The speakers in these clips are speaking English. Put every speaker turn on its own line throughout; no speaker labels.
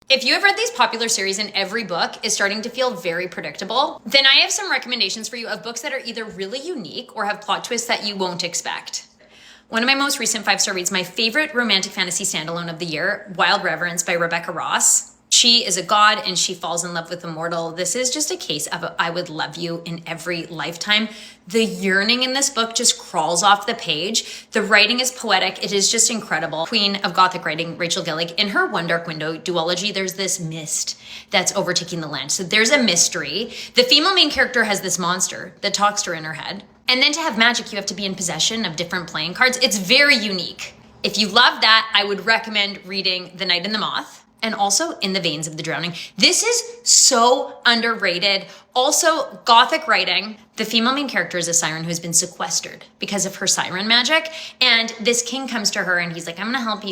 If you have read these popular series and every book is starting to feel very predictable, then I have some recommendations for you of books that are either really unique or have plot twists that you won't expect. One of my most recent 5-star reads, my favorite romantic fantasy standalone of the year, Wild Reverence by Rebecca Ross. She is a god and she falls in love with a mortal. This is just a case of a, I would love you in every lifetime. The yearning in this book just crawls off the page. The writing is poetic. It is just incredible. Queen of Gothic writing, Rachel Gillig, in her One Dark Window duology, there's this mist that's overtaking the land. So there's a mystery. The female main character has this monster that talks to her in her head. And then to have magic, you have to be in possession of different playing cards. It's very unique. If you love that, I would recommend reading The Night and the Moth. And also In the Veins of the Drowning. This is so underrated. Also, Gothic writing. The female main character is a siren who has been sequestered because of her siren magic. And this king comes to her and he's like, I'm gonna help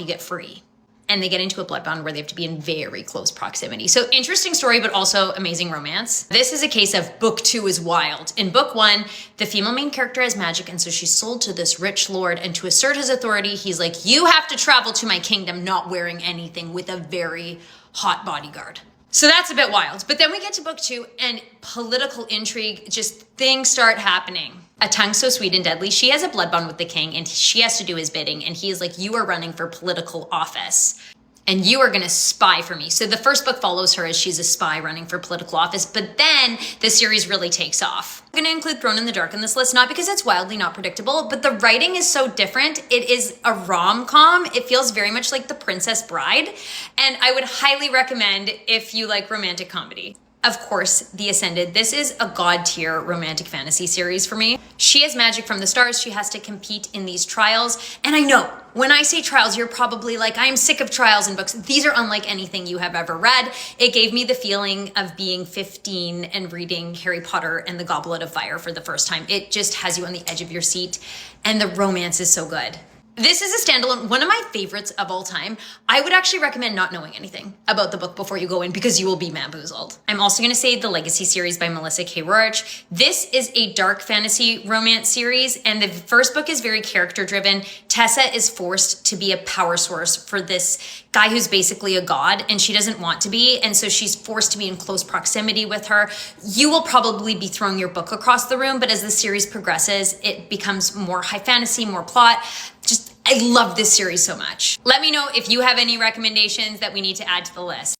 you get free. And they get into a blood bond where they have to be in very close proximity. So interesting story, but also amazing romance. This is a case of book 2 is wild. In book 1, the female main character has magic, and so she's sold to this rich lord, and to assert his authority, he's like, you have to travel to my kingdom not wearing anything with a very hot bodyguard. So that's a bit wild. But then we get to book 2 and political intrigue, just things start happening. A tongue so sweet and deadly. She has a blood bond with the king and she has to do his bidding. And he is like, you are running for political office and you are gonna spy for me. So the first book follows her as she's a spy running for political office, but then the series really takes off. I'm gonna include Thrown in the Dark in this list, not because it's wildly not predictable, but the writing is so different. It is a rom-com. It feels very much like The Princess Bride. And I would highly recommend if you like romantic comedy. Of course, The Ascended. This is a god tier romantic fantasy series for me. She has magic from the stars. She has to compete in these trials. And I know when I say trials, you're probably like, I'm sick of trials and books. These are unlike anything you have ever read. It gave me the feeling of being 15 and reading Harry Potter and the Goblet of Fire for the first time. It just has you on the edge of your seat and the romance is so good. This is a standalone, one of my favorites of all time. I would actually recommend not knowing anything about the book before you go in because you will be bamboozled. I'm also gonna say the Legacy series by Melissa K. Roach. This is a dark fantasy romance series and the first book is very character driven. Tessa is forced to be a power source for this guy who's basically a god and she doesn't want to be. And so she's forced to be in close proximity with her. You will probably be throwing your book across the room, but as the series progresses, it becomes more high fantasy, more plot. I love this series so much. Let me know if you have any recommendations that we need to add to the list.